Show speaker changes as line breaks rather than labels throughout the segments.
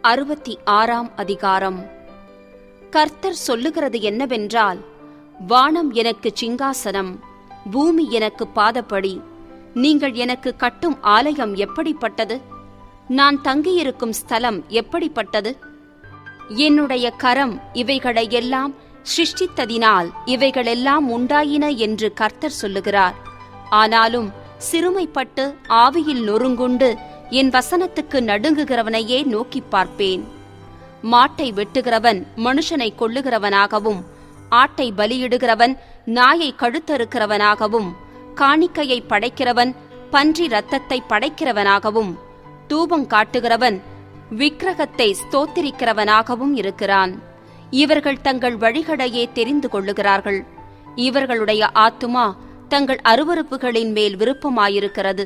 66ஆம் அதிகாரம். கர்த்தர் சொல்லுகிறது என்னவென்றால், வானம் எனக்கு சிங்காசனம், பூமி எனக்கு பாதப்படி. நீங்கள் எனக்கு கட்டும் ஆலயம் எப்படிப்பட்டது? நான் தங்கியிருக்கும் ஸ்தலம் எப்படிப்பட்டது? என்னுடைய கரம் இவைகளையெல்லாம் சிருஷ்டித்ததினால் இவைகளெல்லாம் உண்டாயின என்று கர்த்தர் சொல்லுகிறார். ஆனாலும் சிறுமைப்பட்டு ஆவியில் நொறுங்குண்டு என் வசனத்துக்கு நடுங்குகிறவனையே நோக்கி பார்ப்பேன். மாட்டை வெட்டுகிறவன் மனுஷனை கொல்லுகிறவனாகவும், ஆட்டை பலியிடுகிறவன் நாயை கழுத்தறுக்கிறவனாகவும், காணிக்கையை படைக்கிறவன் பன்றி இரத்தத்தை படைக்கிறவனாகவும், தூபம் காட்டுகிறவன் விக்கிரகத்தை ஸ்தோத்திரிக்கிறவனாகவும் இருக்கிறான். இவர்கள் தங்கள் வழிகளையே தெரிந்து கொள்ளுகிறார்கள். இவர்களுடைய ஆத்துமா தங்கள் அருவருப்புகளின் மேல் விருப்பமாயிருக்கிறது.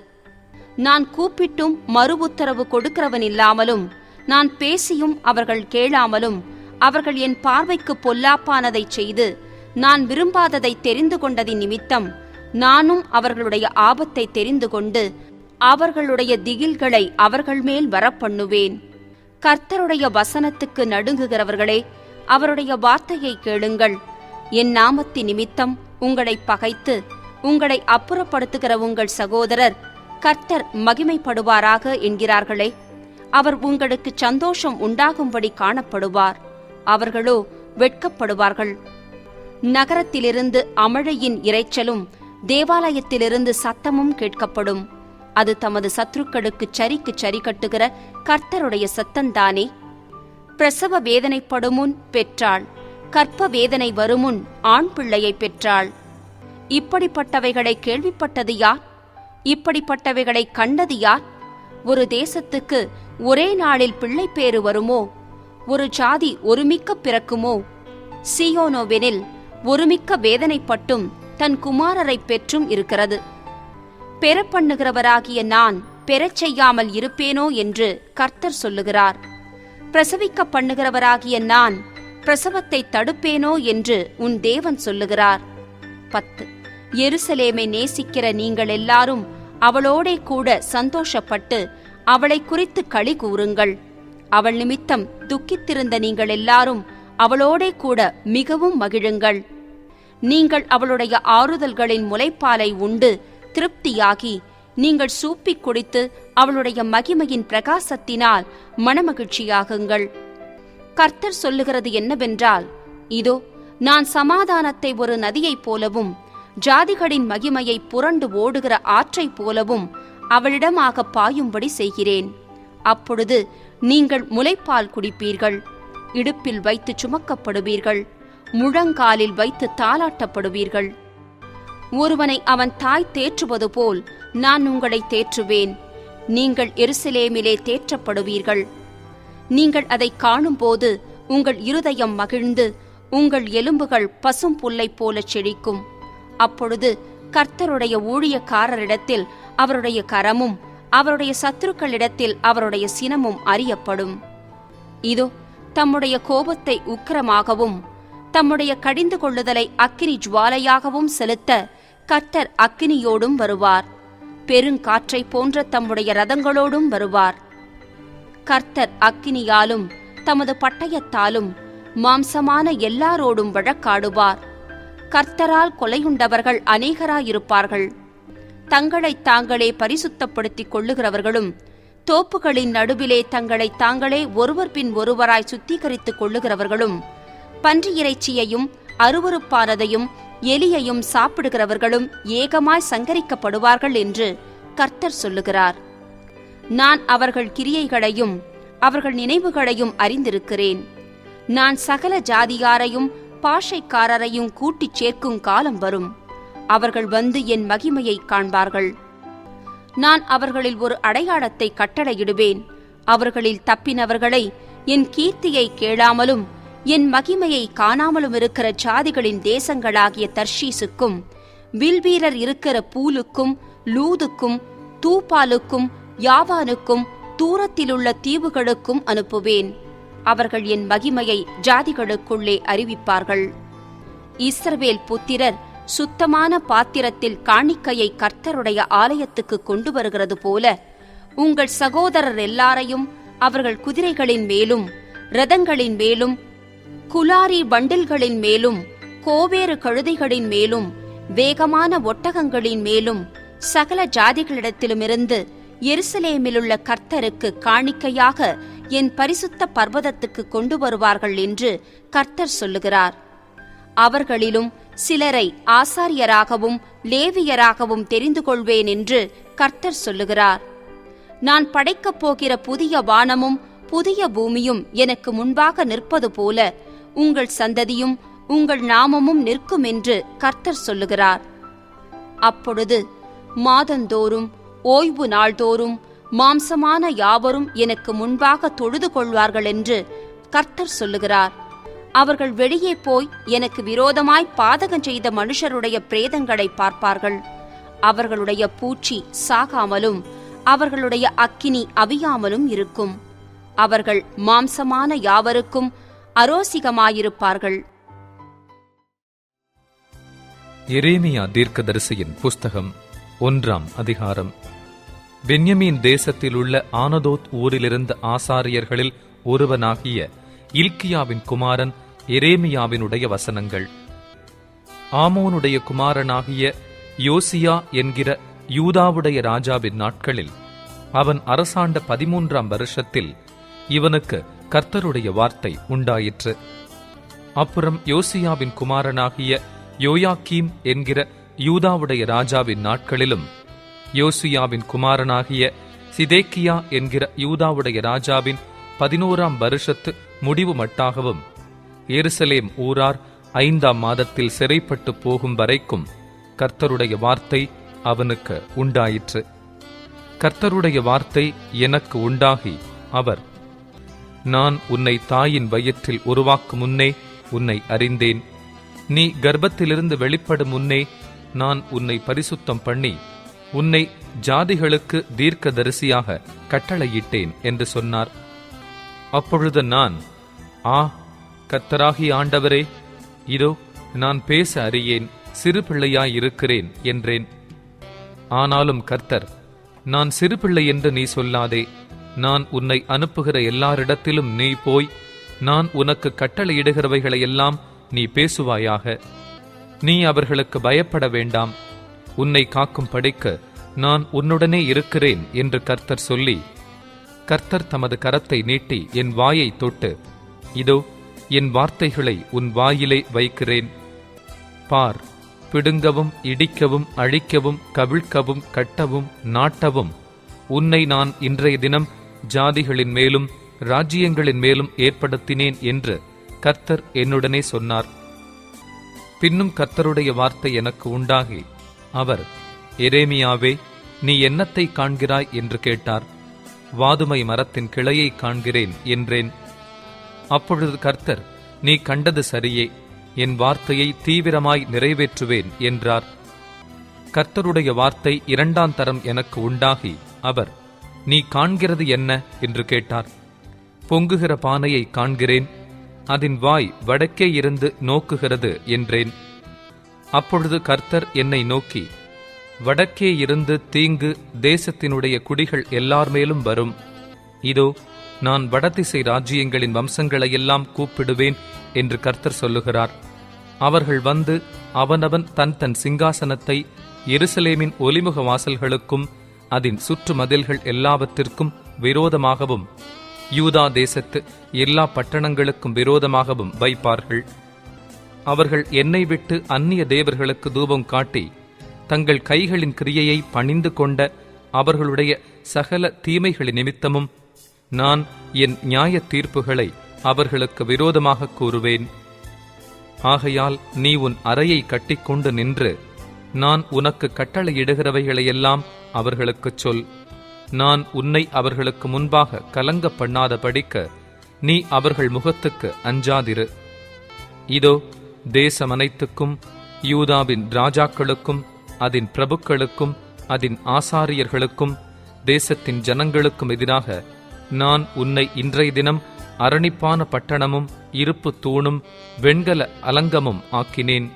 நான் கூப்பிட்டும் மறு உத்தரவு கொடுக்கிறவன் இல்லாமலும், நான் பேசியும் அவர்கள் கேளாமலும், அவர்கள் என் பார்வைக்கு பொல்லாப்பானதை செய்து நான் விரும்பாததை தெரிந்து கொண்டதின் நிமித்தம் நானும் அவர்களுடைய ஆபத்தை தெரிந்து கொண்டு அவர்களுடைய திகில்களை அவர்கள் மேல் வரப்பண்ணுவேன். கர்த்தருடைய வசனத்துக்கு நடுங்குகிறவர்களே, அவருடைய வார்த்தையை கேளுங்கள். என் நாமத்தின் நிமித்தம் உங்களை பகைத்து உங்களை அப்புறப்படுத்துகிற உங்கள் சகோதரர் கர்த்தர் மகிமைப்படுவாராக என்கிறார்களே, அவர் உங்களுக்கு சந்தோஷம் உண்டாகும்படி காணப்படுவார். அவர்களோ வெட்கப்படுவார்கள். நகரத்திலிருந்து அமழையின் இரைச்சலும் தேவாலயத்திலிருந்து சத்தமும் கேட்கப்படும். அது தமது சத்துருக்களுக்கு சரிக்கு சரி கட்டுகிற கர்த்தருடைய சத்தந்தானே. பிரசவ வேதனைப்படுமுன் பெற்றாள், கற்ப வேதனை வருமுன் ஆண் பிள்ளையை பெற்றாள். இப்படிப்பட்டவைகளை கேள்விப்பட்டது யார்? இப்படிப்பட்டவைகளை கண்டது யார்? ஒரு தேசத்துக்கு ஒரே நாளில் பிள்ளை பேறு வருமோ? ஒரு ஜாதி ஒருமிக்க பிறக்குமோ? சீயோனோவெனில் ஒருமிக்க வேதனைப்பட்டும் தன் குமாரரை பெற்றும் இருக்கிறது. பெறப்பண்ணுகிறவராகிய நான் பெறச் செய்யாமல் இருப்பேனோ என்று கர்த்தர் சொல்லுகிறார். பிரசவிக்க பண்ணுகிறவராகிய நான் பிரசவத்தை தடுப்பேனோ என்று உன் தேவன் சொல்லுகிறார். 10. எருசலேமை நேசிக்கிற நீங்கள் எல்லாரும் அவளோடே கூட சந்தோஷப்பட்டு அவளை குறித்து களி கூறுங்கள். அவள் நிமித்தம் துக்கித்திருந்த நீங்கள் எல்லாரும் அவளோடே கூட மிகவும் மகிழுங்கள். நீங்கள் அவளுடைய ஆறுதல்களின் முலைப்பாலை உண்டு திருப்தியாகி, நீங்கள் சூப்பிக் குடித்து அவளுடைய மகிமையின் பிரகாசத்தினால் மனமகிழ்ச்சியாகுங்கள். கர்த்தர் சொல்லுகிறது என்னவென்றால், இதோ நான் சமாதானத்தை ஒரு நதியைப் போலவும் ஜாதிகளின் மகிமையை புரண்டு ஓடுகிற ஆற்றைப் போலவும் அவளிடமாக பாயும்படி செய்கிறேன். அப்பொழுது நீங்கள் முலைப்பால் குடிப்பீர்கள், இடுப்பில் வைத்து சுமக்கப்படுவீர்கள், முழங்காலில் வைத்து தாலாட்டப்படுவீர்கள். ஒருவனை அவன் தாய் தேற்றுவது போல் நான் உங்களை தேற்றுவேன். நீங்கள் எருசலேமிலே தேற்றப்படுவீர்கள். நீங்கள் அதை காணும்போது உங்கள் இருதயம் மகிழ்ந்து உங்கள் எலும்புகள் பசும் புல்லைப் போல செழிக்கும். அப்பொழுது கர்த்தருடைய ஊழியக்காரரிடத்தில் அவருடைய கரமும் அவருடைய சத்துருக்களிடத்தில் அவருடைய சினமும் அறியப்படும். இதோ தம்முடைய கோபத்தை உக்கிரமாகவும் தம்முடைய கடிந்து கொள்ளுதலை அக்கினி ஜுவாலையாகவும் செலுத்த கர்த்தர் அக்கினியோடும் வருவார். பெருங்காற்றை போன்ற தம்முடைய ரதங்களோடும் வருவார். கர்த்தர் அக்கினியாலும் தமது பட்டயத்தாலும் மாம்சமான எல்லாரோடும் வழக்காடுவார். கர்த்தரால் கொலையுண்டவர்கள் அநேகராயிருப்பார்கள். தங்களைத் தாங்களே பரிசுத்தப்படுத்திக் கொள்ளுகிறவர்களும் தோப்புகளின் நடுவிலே தங்களைத் தாங்களே ஒருவர் பின் ஒருவராய் சுத்திகரித்துக் கொள்ளுகிறவர்களும் பன்றி இறைச்சியையும் அருவருப்பானதையும் எலியையும் சாப்பிடுகிறவர்களும் ஏகமாய் சங்கரிக்கப்படுவார்கள் என்று கர்த்தர் சொல்லுகிறார். நான் அவர்கள் கிரியைகளையும் அவர்கள் நினைவுகளையும் அறிந்திருக்கிறேன். நான் சகல ஜாதியாரையும் பாஷைக்காரரையும் கூட்டிச் சேர்க்கும் காலம் வரும். அவர்கள் வந்து என் மகிமையை காண்பார்கள். நான் அவர்களில் ஒரு அடையாளத்தை கட்டளையிடுவேன். அவர்களில் தப்பினவர்களை என் கீர்த்தியை கேளாமலும் என் மகிமையை காணாமலும் இருக்கிற ஜாதிகளின் தேசங்களாகிய தர்ஷீசுக்கும், வில்வீரர் இருக்கிற பூலுக்கும், லூதுக்கும், தூபாலுக்கும், யாவானுக்கும், தூரத்திலுள்ள தீவுகளுக்கும் அனுப்புவேன். அவர்கள் என் மகிமையை ஜாதிகளுக்குள்ளே அறிவிப்பார்கள். இஸ்ரவேல் புத்திரர் சுத்தமான பாத்திரத்தில் காணிக்கையை கர்த்தருடைய ஆலயத்துக்கு கொண்டு வருகிறது போல உங்கள் சகோதரர் எல்லாரையும் அவர்கள் குதிரைகளின் மேலும் இரதங்களின் மேலும் குலாரி பண்டில்களின் மேலும் கோவேறு கழுதைகளின் மேலும் வேகமான ஒட்டகங்களின் மேலும் சகல ஜாதிகளிடத்திலுமிருந்து எருசலேமிலுள்ள கர்த்தருக்கு காணிக்கையாக என் பரிசுத்த பர்வதத்துக்கு கொண்டு வருவார்கள் என்று கர்த்தர் சொல்லுகிறார். அவர்களிலும் சிலரை ஆசாரியராகவும் லேவியராகவும் தெரிந்து கொள்வேன் என்று கர்த்தர் சொல்லுகிறார். நான் படைக்கப் போகிற புதிய வானமும் புதிய பூமியும் எனக்கு முன்பாக நிற்பது போல உங்கள் சந்ததியும் உங்கள் நாமமும் நிற்கும் என்று கர்த்தர் சொல்லுகிறார். அப்பொழுது மாதந்தோறும் ஓய்வு நாள்தோறும் மாம்சமான யாவரும் எனக்கு முன்பாக தொழுது கொள்வார்கள் என்று கர்த்தர் சொல்லுகிறார். அவர்கள் வெளியே போய் எனக்கு விரோதமாய் பாதகம் செய்த மனுஷருடைய பிரேதங்களை பார்ப்பார்கள். அவர்களுடைய பூச்சி சாகாமலும் அவர்களுடைய அக்கினி அவியாமலும் இருக்கும். அவர்கள் மாம்சமான யாவருக்கும் அரோசிகமாயிருப்பார்கள்.
எரேமியா தீர்க்கதரிசியின் புஸ்தகம் 1ஆம் அதிகாரம். பென்யமீன் தேசத்திலுள்ள ஆனதோத் ஊரிலிருந்த ஆசாரியர்களில் ஒருவனாகிய இல்க்கியாவின் குமாரன் எரேமியாவினுடைய வசனங்கள். ஆமோனுடைய குமாரனாகிய யோசியா என்கிற யூதாவுடைய ராஜாவின் நாட்களில் அவன் அரசாண்ட 13ஆம் வருஷத்தில் இவனுக்கு கர்த்தருடைய வார்த்தை உண்டாயிற்று. அப்புறம் யோசியாவின் குமாரனாகிய யோயாக்கீம் என்கிற யூதாவுடைய ராஜாவின் நாட்களிலும் யோசியாவின் குமாரனாகிய சிதேக்கியா என்கிற யூதாவுடைய ராஜாவின் 11ஆம் வருஷத்து முடிவு மட்டாகவும் எருசலேம் ஊரார் 5ஆம் மாதத்தில் சிறைப்பட்டு போகும் வரைக்கும் கர்த்தருடைய வார்த்தை அவனுக்கு உண்டாயிற்று. கர்த்தருடைய வார்த்தை எனக்கு உண்டாகி அவர், நான் உன்னை தாயின் வயிற்றில் உருவாக்கும் முன்னே உன்னை அறிந்தேன். நீ கர்ப்பத்திலிருந்து வெளிப்படும் முன்னே நான் உன்னை பரிசுத்தம் பண்ணி உன்னை ஜாதிகளுக்கு தீர்க்கதரிசியாக கட்டளையிட்டேன் என்று சொன்னார். அப்பொழுது நான், கர்த்தராகிய ஆண்டவரே, இதோ நான் பேச அறியேன், சிறு பிள்ளையாயிருக்கிறேன் என்றேன். ஆனாலும் கர்த்தர், நான் சிறு பிள்ளை என்று நீ சொல்லாதே, நான் உன்னை அனுப்புகிற எல்லாரிடத்திலும் நீ போய் நான் உனக்கு கட்டளையிடுகிறவைகளையெல்லாம் நீ பேசுவாயாக. நீ அவர்களுக்கு பயப்பட வேண்டாம், உன்னை காக்கும் படிக்க நான் உன்னுடனே இருக்கிறேன் என்று கர்த்தர் சொல்லி, கர்த்தர் தமது கரத்தை நீட்டி என் வாயை தொட்டு, இதோ என் வார்த்தைகளை உன் வாயிலே வைக்கிறேன். பார், பிடுங்கவும் இடிக்கவும் அழிக்கவும் கவிழ்க்கவும் கட்டவும் நாட்டவும் உன்னை நான் இன்றைய தினம் ஜாதிகளின் மேலும் ராஜ்யங்களின் மேலும் ஏற்படுத்தினேன் என்று கர்த்தர் என்னுடனே சொன்னார். பின்னும் கர்த்தருடைய வார்த்தை எனக்கு உண்டாகி அவர், எரேமியாவே, நீ என்னத்தை காண்கிறாய் என்று கேட்டார். வாதுமை மரத்தின் கிளையை காண்கிறேன் என்றேன். அப்பொழுது கர்த்தர், நீ கண்டது சரியே, என் வார்த்தையை தீவிரமாய் நிறைவேற்றுவேன் என்றார். கர்த்தருடைய வார்த்தை 2ஆம் தரம் எனக்கு உண்டாகி அவர், நீ காண்கிறது என்ன என்று கேட்டார். பொங்குகிற பானையை காண்கிறேன், அதன் வாய் வடக்கே இருந்து நோக்குகிறது என்றேன். அப்பொழுது கர்த்தர் என்னை நோக்கி, வடக்கே இருந்து தீங்கு தேசத்தினுடைய குடிகள் எல்லார் மேலும் வரும். இதோ நான் வடதிசை ராஜ்யங்களின் வம்சங்களையெல்லாம் கூப்பிடுவேன் என்று கர்த்தர் சொல்லுகிறார். அவர்கள் வந்து அவனவன் தன் தன் சிங்காசனத்தை எருசலேமின் ஒலிமுக வாசல்களுக்கும் அதன் சுற்று மதில்கள் எல்லாவற்றிற்கும் விரோதமாகவும் யூதா தேசத்து எல்லா பட்டணங்களுக்கும் விரோதமாகவும் வைப்பார்கள். அவர்கள் என்னை விட்டு அந்நிய தேவர்களுக்கு தூபம் காட்டி தங்கள் கைகளின் கிரியையை பணிந்து கொண்ட அவர்களுடைய சகல தீமைகளின் நிமித்தமும் நான் என் நியாய தீர்ப்புகளை அவர்களுக்கு விரோதமாக கூறுவேன். ஆகையால் நீ உன் அறையை கட்டிக்கொண்டு நின்று நான் உனக்கு கட்டளையிடுகிறவைகளையெல்லாம் அவர்களுக்குச் சொல். நான் உன்னை அவர்களுக்கு முன்பாக கலங்க பண்ணாத படிக்க நீ அவர்கள் முகத்துக்கு அஞ்சாதிரு. இதோ தேசம் அனைத்துக்கும் யூதாவின் ராஜாக்களுக்கும் அதன் பிரபுக்களுக்கும் அதன் ஆசாரியர்களுக்கும் தேசத்தின் ஜனங்களுக்கும் எதிராக நான் உன்னை இன்றைய தினம் அரணிப்பான பட்டணமும் இருப்பு தூணும் வெண்கல அலங்கமும் ஆக்கினேன்.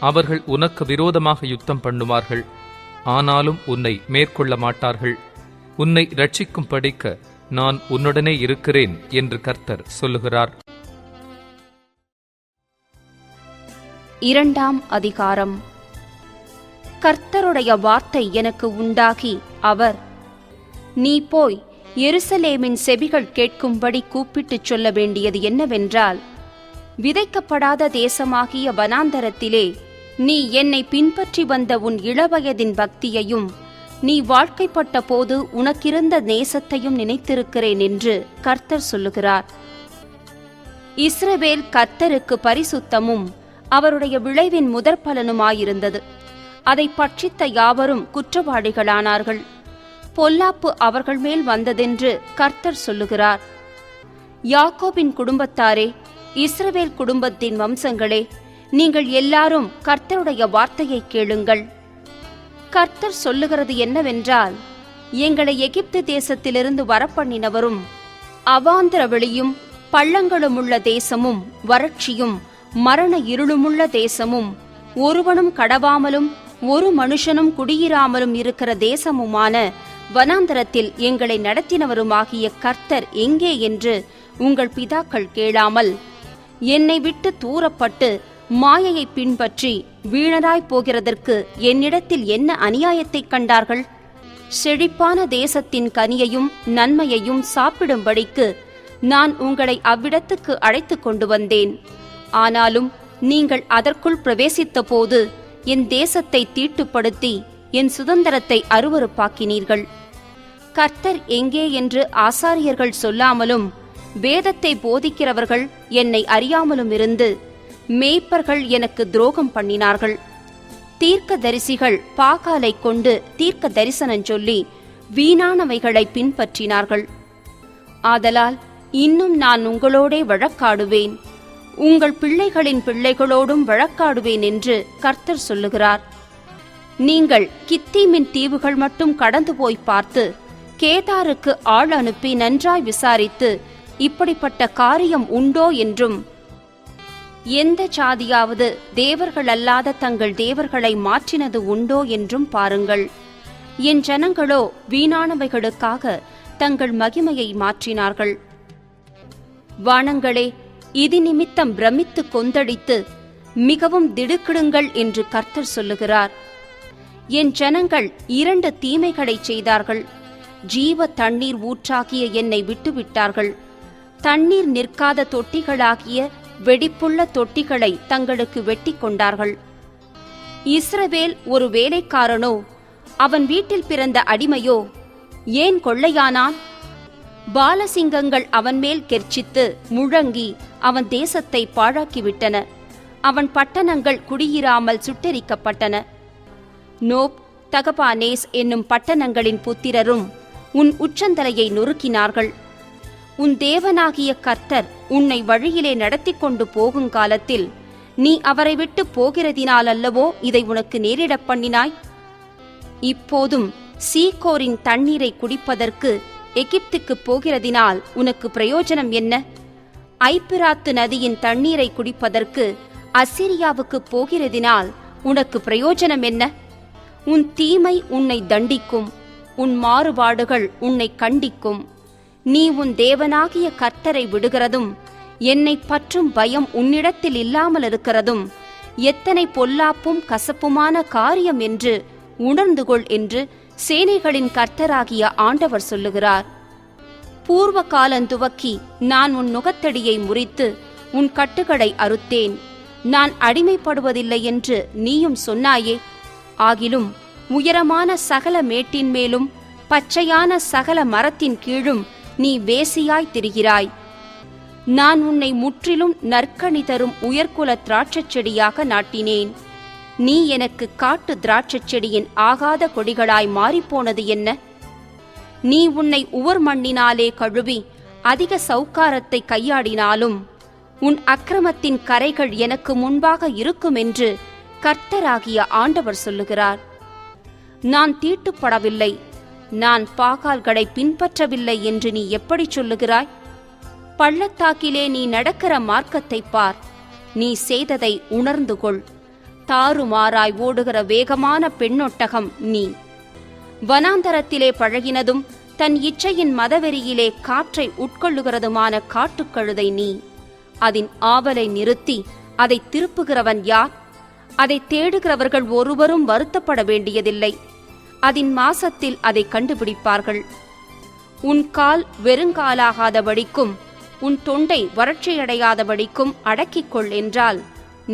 அவர்கள் உனக்கு விரோதமாக யுத்தம் பண்ணுவார்கள், ஆனாலும் உன்னை மேற்கொள்ள மாட்டார்கள். உன்னை இரட்சிக்கும் படிக்க நான் உன்னுடனே இருக்கிறேன் என்று கர்த்தர் சொல்லுகிறார்.
2ஆம் அதிகாரம். கர்த்தருடைய வார்த்தை எனக்கு உண்டாகி அவர், நீ போய் எருசலேமின் செவிகள் கேட்கும்படி கூப்பிட்டுச் சொல்ல வேண்டியது என்னவென்றால், விதைக்கப்படாத தேசமாகிய வனாந்தரத்திலே நீ என்னை பின்பற்றி வந்த உன் இளவயதின் பக்தியையும் நீ வாழ்க்கைப்பட்ட போது உனக்கிருந்த நேசத்தையும் நினைத்திருக்கிறேன் என்று கர்த்தர் சொல்லுகிறார். இஸ்ரவேல் கர்த்தருக்கு பரிசுத்தமும் அவருடைய விளைவின் முதற்பலனுமாயிருந்தது. அதை பட்சித்த யாவரும் குற்றவாளிகளானார்கள். பொல்லாப்பு அவர்கள் மேல் வந்ததென்று கர்த்தர் சொல்லுகிறார். யாக்கோபின் குடும்பத்தாரே, இஸ்ரவேல் குடும்பத்தின் வம்சங்களே, நீங்கள் எல்லாரும் கர்த்தருடைய வார்த்தையை கேளுங்கள். கர்த்தர் சொல்லுகிறது என்னவென்றால், எங்களை எகிப்து தேசத்திலிருந்து வரப்பண்ணினவரும் அவாந்தர வெளியும் பள்ளங்களுமுள்ள தேசமும் வறட்சியும் மரண இருளுமுள்ள தேசமும் ஒருவனும் கடவாமலும் ஒரு மனுஷனும் குடியிராமலும் இருக்கிற தேசமுமான வனாந்தரத்தில் எங்களை நடத்தினவருமாகிய கர்த்தர் எங்கே என்று உங்கள் பிதாக்கள் கேளாமல் என்னை விட்டு தூரப்பட்டு மாயையை பின்பற்றி வீணராய் போகிறதற்கு என்னிடத்தில் என்ன அநியாயத்தைக் கண்டார்கள்? செழிப்பான தேசத்தின் கனியையும் நன்மையையும் சாப்பிடும்படிக்கு நான் உங்களை அவ்விடத்துக்கு அழைத்து கொண்டு வந்தேன். ஆனாலும் நீங்கள் அதற்குள் பிரவேசித்த போது என் தேசத்தை தீட்டுப்படுத்தி என் சுதந்திரத்தை அருவருப்பாக்கினீர்கள். கர்த்தர் எங்கே என்று ஆசாரியர்கள் சொல்லாமலும் வேதத்தை போதிக்கிறவர்கள் என்னை அறியாமலும் இருந்து மேய்ப்பர்கள் எனக்கு துரோகம் பண்ணினார்கள். தீர்க்கதரிசிகள் பாகாலை கொண்டு தீர்க்க தரிசனம் சொல்லி வீணானவைகளை பின்பற்றினார்கள். ஆதலால் இன்னும் நான் உங்களோடே வழக்காடுவேன், உங்கள் பிள்ளைகளின் பிள்ளைகளோடும் வழக்காடுவேன் என்று கர்த்தர் சொல்லுகிறார். நீங்கள் கித்தீமின் தீவுகள் மட்டும் கடந்து போய் பார்த்து கேதாருக்கு ஆள் அனுப்பி நன்றாய் விசாரித்து இப்படிப்பட்ட காரியம் உண்டோ என்றும், எந்த சாதியாவது தேவர்கள் அல்லாத தங்கள் தேவர்களை மாற்றினது உண்டோ என்றும் பாருங்கள். என் ஜனங்களோ வீணானவைகளுக்காக தங்கள் மகிமையை மாற்றினார்கள். வானங்களே, இது நிமித்தம் பிரமித்து கொந்தளித்து மிகவும் திடுக்கிடுங்கள் என்று கர்த்தர் சொல்லுகிறார். என் ஜனங்கள் 2 தீமைகளை செய்தார்கள். ஜீவ தண்ணீர் ஊற்றாகிய என்னை விட்டுவிட்டார்கள். தண்ணீர் நிற்காத தொட்டிகளாகிய வெடிப்புள்ள தொட்டிகளை தங்களுக்கு வெட்டி கொண்டார்கள். இஸ்ரவேல் ஒரு வேலைக்காரனோ அவன் வீட்டில் பிறந்த அடிமையோ ஏன் கொள்ளையானான்? பாலசிங்கங்கள் அவன் மேல் கெர்ச்சித்து முழங்கி அவன் தேசத்தை பாழாக்கிவிட்டன. அவன் பட்டணங்கள் குடியிராமல் சுட்டெரிக்கப்பட்டன. நோப், தகபானேஸ் என்னும் பட்டணங்களின் புத்திரரும் உன் உச்சந்தலையை நொறுக்கினார்கள். உன் தேவனாகிய கர்த்தர் உன்னை வழியிலே நடத்தி கொண்டு போகும் காலத்தில் நீ அவரை விட்டு போகிறதினால் அல்லவோ இதை உனக்கு நேரிடப் பண்ணினாய். இப்போதும் சீகோரின் தண்ணீரை குடிப்பதற்கு எகிப்துக்கு போகிறதினால் உனக்கு பிரயோஜனம் என்ன? ஐப்பிராத்து நதியின் தண்ணீரை குடிப்பதற்கு அசிரியாவுக்கு போகிறதினால் உனக்கு பிரயோஜனம் என்ன? உன் தீமை உன்னை தண்டிக்கும், உன் மாறுபாடுகள் உன்னை கண்டிக்கும். நீ உன் தேவனாகிய கர்த்தரை விடுகிறதும் என்னை பற்றும் பயம் உன்னிடத்தில் இல்லாமல் இருக்கிறதும் எத்தனை பொல்லாப்பும் கசப்புமான காரியம் என்று உணர்ந்துகொள் என்று சேனைகளின் கர்த்தராகிய ஆண்டவர் சொல்லுகிறார். பூர்வ காலந்துவக்கி நான் உன் நுகத்தடியை முறித்து உன் கட்டுகளை அறுத்தேன். நான் அடிமைப்படுவதில்லை என்று நீயும் சொன்னாயே. ஆகிலும் உயரமான சகல மேட்டின் மேலும் பச்சையான சகல மரத்தின் கீழும் நீ வேசியாய் திரிகிறாய். நான் உன்னை முற்றிலும் நற்கனி தரும் உயர்குல திராட்சைச் செடியாக நாட்டினேன். நீ எனக்கு காட்டு திராட்சைச் செடியின் ஆகாத கொடிகளாய் மாறிப்போனது என்ன? நீ உன்னை உவர் மண்ணினாலே கழுவி அதிக சௌக்காரத்தை கையாடினாலும் உன் அக்கிரமத்தின் கரைகள் எனக்கு முன்பாக இருக்கும் என்று கர்த்தராகிய ஆண்டவர் சொல்லுகிறார். நான் தீட்டுப்படவில்லை, நான் பாகால்களை பின்பற்றவில்லை என்று நீ எப்படி சொல்லுகிறாய்? பள்ளத்தாக்கிலே நீ நடக்கிற மார்க்கத்தை பார், நீ செய்ததை உணர்ந்து கொள். தாறுமாறாய் ஓடுகிற வேகமான பெண்ணொட்டகம் நீ. வனாந்தரத்திலே பழகினதும் தன் இச்சையின் மதவெறியிலே காற்றை உட்கொள்ளுகிறதுமான காட்டுக்கழுதை நீ. அதன் ஆவலை நிறுத்தி அதை திருப்புகிறவன் யார்? அதை தேடுகிறவர்கள் ஒருவரும் வருத்தப்பட வேண்டியதில்லை. அதன் மாசத்தில் அதை கண்டுபிடிப்பார்கள். உன் கால் வெறுங்காலாகாதபடிக்கும் உன் தொண்டை வறட்சியடையாதபடிக்கும் அடக்கிக்கொள் என்றால்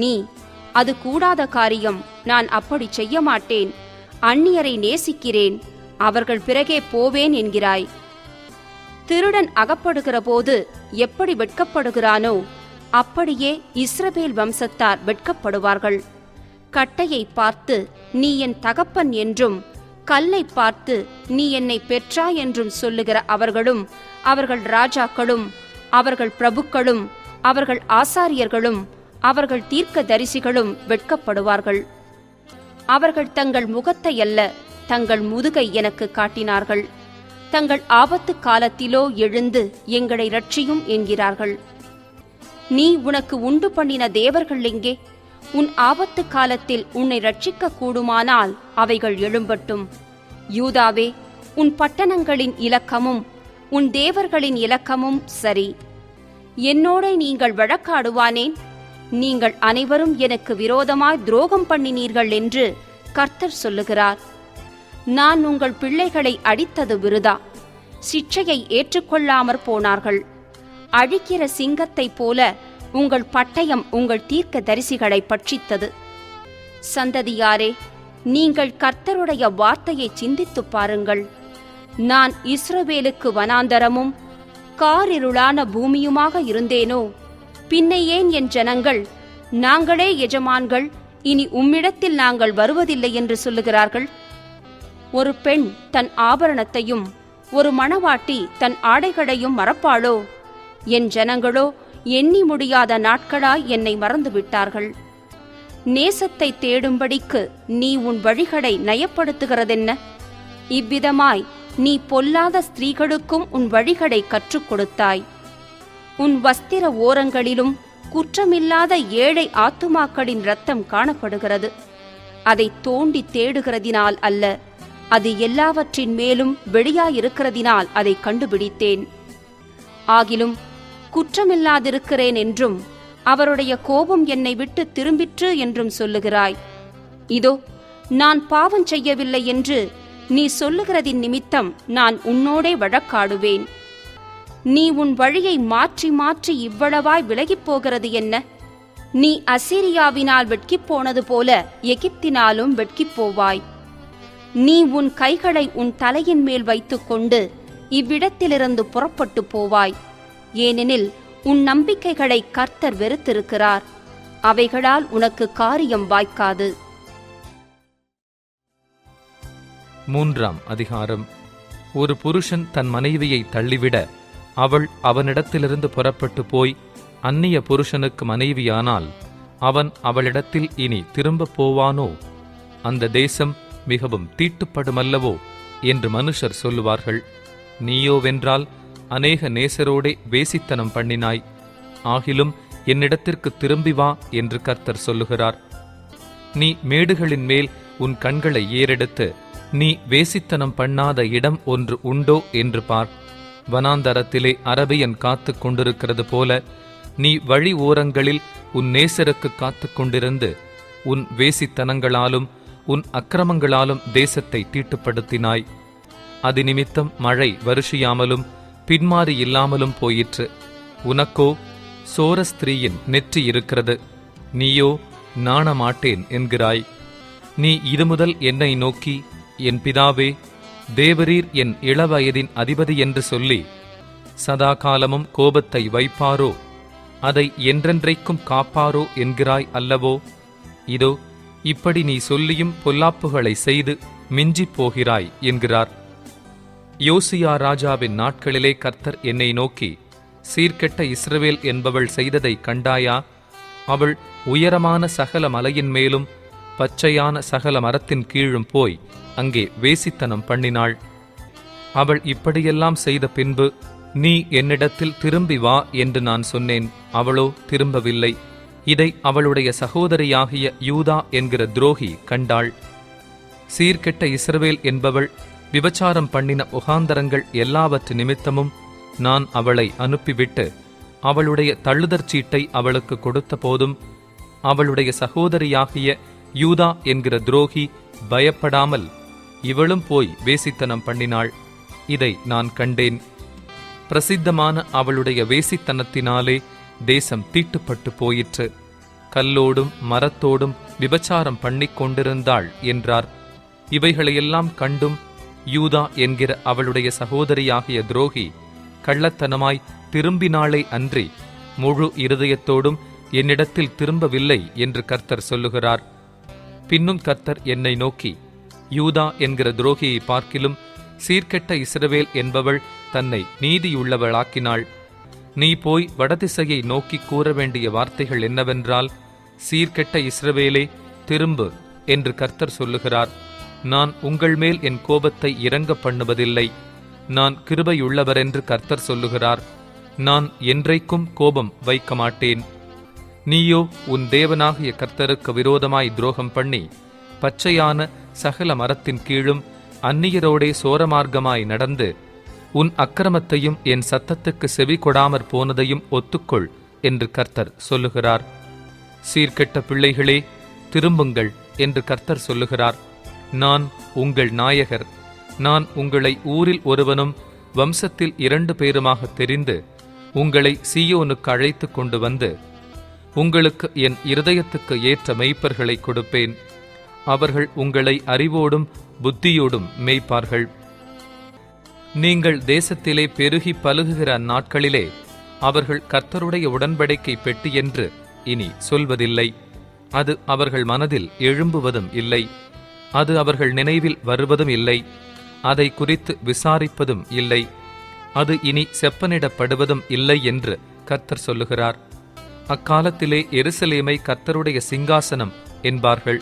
நீ, அது கூடாத காரியம், நான் அப்படி செய்ய மாட்டேன், அந்நியரை நேசிக்கிறேன், அவர்கள் பிறகே போவேன் என்கிறாய். திருடன் அகப்படுகிற போது எப்படி வெட்கப்படுகிறானோ அப்படியே இஸ்ரவேல் வம்சத்தார் வெட்கப்படுவார்கள். கட்டையை பார்த்து நீ என் தகப்பன் என்றும், கல்லை பார்த்து நீ என்னை பெற்றாய் என்றும் சொல்லுகிற அவர்களும், அவர்கள் ராஜாக்களும், அவர்கள் பிரபுக்களும், அவர்கள் ஆசாரியர்களும், அவர்கள் தீர்க்கதரிசிகளும் வெட்கப்படுவார்கள். அவர்கள் தங்கள் முகத்தை அல்ல, தங்கள் முதுகை எனக்கு காட்டினார்கள். தங்கள் ஆபத்து காலத்திலோ எழுந்து எங்களை இரட்சியும் என்கிறார்கள். நீ உனக்கு உண்டு பண்ணின தேவர்கள் எங்கே? உன் ஆபத்து காலத்தில் உன்னை இரட்சிக்க கூடுமானால் அவைகள் எழும்பட்டும். யூதாவே, உன் பட்டணங்களின் இலக்கமும் உன் தேவர்களின் இலக்கமும் சரி. என்னோட நீங்கள் வழக்காடுவானேன்? நீங்கள் அனைவரும் எனக்கு விரோதமாய் துரோகம் பண்ணினீர்கள் என்று கர்த்தர் சொல்லுகிறார். நான் உங்கள் பிள்ளைகளை அடித்தது விருதா. சிட்சையை ஏற்றுக்கொள்ளாமற் போனார்கள். அழிக்கிற சிங்கத்தைப் போல உங்கள் பட்டயம் உங்கள் தீர்க்க தரிசிகளை பட்சித்தது. சந்ததியாரே, நீங்கள் கர்த்தருடைய வார்த்தையை சிந்தித்துப் பாருங்கள். நான் இஸ்ரவேலுக்கு வனாந்தரமும் காரிருளான பூமியுமாக இருந்தேனோ? பின்ன ஏன் என் ஜனங்கள், நாங்களே எஜமான்கள், இனி உம்மிடத்தில் நாங்கள் வருவதில்லை என்று சொல்லுகிறார்கள்? ஒரு பெண் தன் ஆபரணத்தையும் ஒரு மணவாட்டி தன் ஆடைகளையும் மறப்பாளோ? என் ஜனங்களோ எண்ணி முடியாத நாட்களாய் என்னை மறந்துவிட்டார்கள். நேசத்தை தேடும்படிக்கு நீ உன் வழிகளை நயப்படுத்துகிறதென்ன? இவ்விதமாய் நீ பொல்லாத ஸ்திரீகளுக்கும் உன் வழிகளை கற்றுக் கொடுத்தாய். உன் வஸ்திர ஓரங்களிலும் குற்றமில்லாத ஏழை ஆத்துமாக்களின் இரத்தம் காணப்படுகிறது. அதை தோண்டி தேடுகிறதினால் அல்ல, அது எல்லாவற்றின் மேலும் வெளியாயிருக்கிறதினால் அதை கண்டுபிடித்தேன். ஆகிலும் குற்றமில்லாதிருக்கிறேன் என்றும் அவருடைய கோபம் என்னை விட்டு திரும்பிற்று என்றும் சொல்லுகிறாய். இதோ, நான் பாவம் செய்யவில்லை என்று நீ சொல்லுகிறதின் நிமித்தம் நான் உன்னோடே வழக்காடுவேன். நீ உன் வழியை மாற்றி மாற்றி இவ்வளவாய் விலகிப் போகிறது என்ன? நீ அசீரியாவினால் வெட்கிப் போனது போல எகிப்தினாலும் வெட்கிப் போவாய். நீ உன் கைகளை உன் தலையின் மேல் வைத்துக்கொண்டு இவ்விடத்திலிருந்து புறப்பட்டு போவாய். ஏனெனில் உன் நம்பிக்கைகளை கர்த்தர் வெறுத்திருக்கிறார். அவைகளால் உனக்கு காரியம் வாய்க்காது.
3ஆம் அதிகாரம். ஒரு புருஷன் தன் மனைவியை தள்ளிவிட அவள் அவனிடத்திலிருந்து புறப்பட்டு போய் அந்நிய புருஷனுக்கு மனைவியானால் அவன் அவளிடத்தில் இனி திரும்பப் போவானோ? அந்த தேசம் மிகவும் தீட்டுப்படுமல்லவோ என்று மனுஷர் சொல்லுவார்கள். நீயோவென்றால் அநேக நேசரோடே வேசித்தனம் பண்ணினாய். ஆகிலும் என்னிடத்திற்கு திரும்பி வா என்று கர்த்தர் சொல்லுகிறார். நீ மேடுகளின் மேல் உன் கண்களை ஏறெடுத்து நீ வேசித்தனம் பண்ணாத இடம் ஒன்று உண்டோ என்று பார். வனாந்தரத்திலே அரபியன் காத்து கொண்டிருக்கிறது போல நீ வழி ஓரங்களில் உன் நேசருக்கு காத்து கொண்டிருந்து உன் வேசித்தனங்களாலும் உன் அக்கிரமங்களாலும் தேசத்தை தீட்டுப்படுத்தினாய். அது நிமித்தம் மழை வருஷியாமலும் பின்மாறி இல்லாமலும் போயிற்று. உனக்கோ சோரஸ்திரீயின் நெற்றி இருக்கிறது, நீயோ நாணமாட்டேன் என்கிறாய். நீ இது முதல் என்னை நோக்கி, என் பிதாவே, தேவரீர் என் இளவயதின் அதிபதி என்று சொல்லி சதா காலமும் கோபத்தை வைப்பாரோ, அதை என்றென்றைக்கும் காப்பாரோ என்கிறாய் அல்லவோ? இதோ, இப்படி நீ சொல்லியும் பொல்லாப்புகளை செய்து மிஞ்சிப் போகிறாய் என்கிறார். யோசியா ராஜாவின் நாட்களிலே கர்த்தர் என்னை நோக்கி, சீர்கெட்ட இஸ்ரவேல் என்பவள் செய்ததை கண்டாயா? அவள் உயரமான சகல மலையின் மேலும் பச்சையான சகல மரத்தின் கீழும் போய் அங்கே வேசித்தனம் பண்ணினாள். அவள் இப்படியெல்லாம் செய்த பின்பு நீ என்னிடத்தில் திரும்பி வா என்று நான் சொன்னேன். அவளோ திரும்பவில்லை. இதை அவளுடைய சகோதரியாகிய யூதா என்கிற துரோகி கண்டாள். சீர்கெட்ட இஸ்ரவேல் என்பவள் விபச்சாரம் பண்ணின முகாந்தரங்கள் எல்லாவற்று நிமித்தமும் நான் அவளை அனுப்பிவிட்டு அவளுடைய தள்ளுதற் சீட்டை அவளுக்கு கொடுத்த போதும் அவளுடைய சகோதரியாகிய யூதா என்கிற துரோகி பயப்படாமல் இவளும் போய் வேசித்தனம் பண்ணினாள். இதை நான் கண்டேன். பிரசித்தமான அவளுடைய வேசித்தனத்தினாலே தேசம் தீட்டுப்பட்டு போயிற்று. கல்லோடும் மரத்தோடும் விபச்சாரம் பண்ணிக் கொண்டிருந்தாள் என்றார். இவைகளையெல்லாம் கண்டும் யூதா என்கிற அவளுடைய சகோதரியாகிய துரோகி கள்ளத்தனமாய் திரும்பினாளே அன்றி முழு இருதயத்தோடும் என்னிடத்தில் திரும்பவில்லை என்று கர்த்தர் சொல்லுகிறார். பின்னும் கர்த்தர் என்னை நோக்கி, யூதா என்கிற துரோகியை பார்க்கிலும் சீர்கெட்ட இஸ்ரவேல் என்பவள் தன்னை நீதியுள்ளவளாக்கினாள். நீ போய் வடதிசையை நோக்கி கூற வேண்டிய வார்த்தைகள் என்னவென்றால், சீர்கெட்ட இஸ்ரவேலே திரும்பு என்று கர்த்தர் சொல்லுகிறார். நான் உங்கள் மேல் என் கோபத்தை இறங்க பண்ணுவதில்லை. நான் கிருபையுள்ளவரென்று கர்த்தர் சொல்லுகிறார். நான் என்றைக்கும் கோபம் வைக்க மாட்டேன். நீயோ உன் தேவனாகிய கர்த்தருக்கு விரோதமாய் துரோகம் பண்ணி பச்சையான சகல மரத்தின் கீழும் அந்நியரோடே சோரமார்க்கமாய் நடந்து உன் அக்கிரமத்தையும் என் சத்தத்துக்கு செவி கொடாமற் போனதையும் ஒத்துக்கொள் என்று கர்த்தர் சொல்லுகிறார். சீர்கெட்ட பிள்ளைகளே, திரும்புங்கள் என்று கர்த்தர் சொல்லுகிறார். நான் உங்கள் நாயகர். நான் உங்களை ஊரில் ஒருவனும் வம்சத்தில் 2 பேருமாக தெரிந்து உங்களை சீயோனுக்கு அழைத்து கொண்டு வந்து உங்களுக்கு என் இருதயத்துக்கு ஏற்ற மேய்ப்பர்களை கொடுப்பேன். அவர்கள் உங்களை அறிவோடும் புத்தியோடும் மேய்ப்பார்கள். நீங்கள் தேசத்திலே பெருகி பலுகுகிற அந்நாட்களிலே அவர்கள் கர்த்தருடைய உடன்படிக்கை பெட்டி என்று இனி சொல்வதில்லை. அது அவர்கள் மனதில் எழும்புவதும் இல்லை. அது அவர்கள் நினைவில் வருவதும் இல்லை. அதை குறித்து விசாரிப்பதும் இல்லை. அது இனி செப்பனிடப்படுவதும் இல்லை என்று கர்த்தர் சொல்லுகிறார். அக்காலத்திலே எருசலேமை கர்த்தருடைய சிங்காசனம் என்பார்கள்.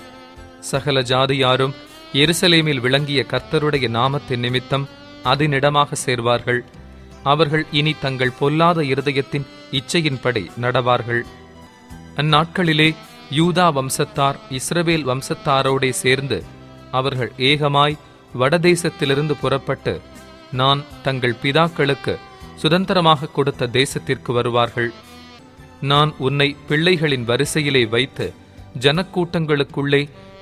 சகல ஜாதியாரும் எருசலேமில் விளங்கிய கர்த்தருடைய நாமத்தின் நிமித்தம் அதனிடமாக சேர்வார்கள். அவர்கள் இனி தங்கள் பொல்லாத இருதயத்தின் இச்சையின்படி நடவார்கள். அந்நாட்களிலே யூதா வம்சத்தார் இஸ்ரவேல் வம்சத்தாரோடே சேர்ந்து அவர்கள் ஏகமாய் வடதேசத்திலிருந்து புறப்பட்டு நான் தங்கள் பிதாக்களுக்கு சுதந்திரமாக கொடுத்த தேசத்திற்கு வருவார்கள். நான் உன்னை பிள்ளைகளின் வரிசையிலே வைத்து ஜனக்கூட்டங்களுக்குள்ளே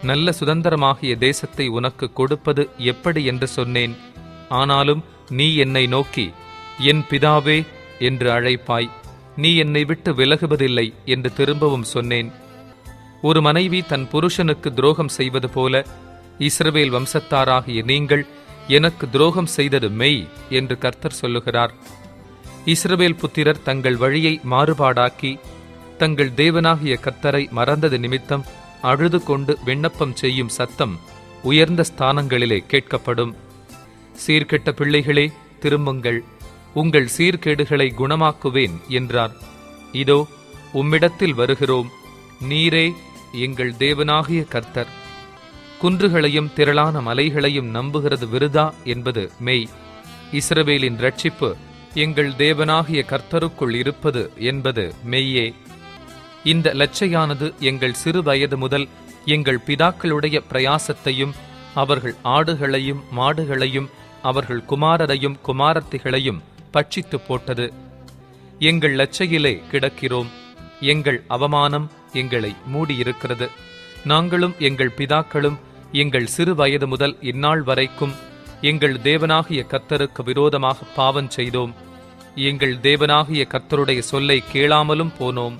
நல்ல சுதந்திரமாகிய தேசத்தை உனக்கு கொடுப்பது எப்படி என்று சொன்னேன். ஆனாலும் நீ என்னை நோக்கி என் பிதாவே என்று அழைப்பாய். நீ என்னை விட்டு விலகுவதில்லை என்று திரும்பவும் சொன்னேன். ஒரு மனைவி தன் புருஷனுக்கு துரோகம் செய்வது போல இஸ்ரவேல் வம்சத்தாராகிய நீங்கள் எனக்கு துரோகம் செய்தது மெய் என்று கர்த்தர் சொல்லுகிறார். இஸ்ரவேல் புத்திரர் தங்கள் வழியை மாறுபாடாக்கி தங்கள் தேவனாகிய கர்த்தரை மறந்தது நிமித்தம் அழுது கொண்டு விண்ணப்பம் செய்யும் சத்தம் உயர்ந்த ஸ்தானங்களிலே கேட்கப்படும். சீர்கெட்ட பிள்ளைகளே, திரும்புங்கள், உங்கள் சீர்கேடுகளை குணமாக்குவேன் என்றார். இதோ உம்மிடத்தில் வருகிறோம். நீரே எங்கள் தேவனாகிய கர்த்தர். குன்றுகளையும் திரளான மலைகளையும் நம்புகிறது விருதா என்பது மெய். இஸ்ரவேலின் இரட்சிப்பு எங்கள் தேவனாகிய கர்த்தருக்குள் இருப்பது என்பது மெய்யே. இந்த லட்சையானது எங்கள் சிறு வயது முதல் எங்கள் பிதாக்களுடைய பிரயாசத்தையும் அவர்கள் ஆடுகளையும் மாடுகளையும் அவர்கள் குமாரரையும் குமாரத்திகளையும் பட்சித்து போட்டது. எங்கள் லட்சையிலே கிடக்கிறோம். எங்கள் அவமானம் எங்களை மூடியிருக்கிறது. நாங்களும் எங்கள் பிதாக்களும் எங்கள் சிறு வயது முதல் இந்நாள் வரைக்கும் எங்கள் தேவனாகிய கர்த்தருக்கு விரோதமாக பாவம் செய்தோம். எங்கள் தேவனாகிய கர்த்தருடைய சொல்லை கேளாமலும் போனோம்.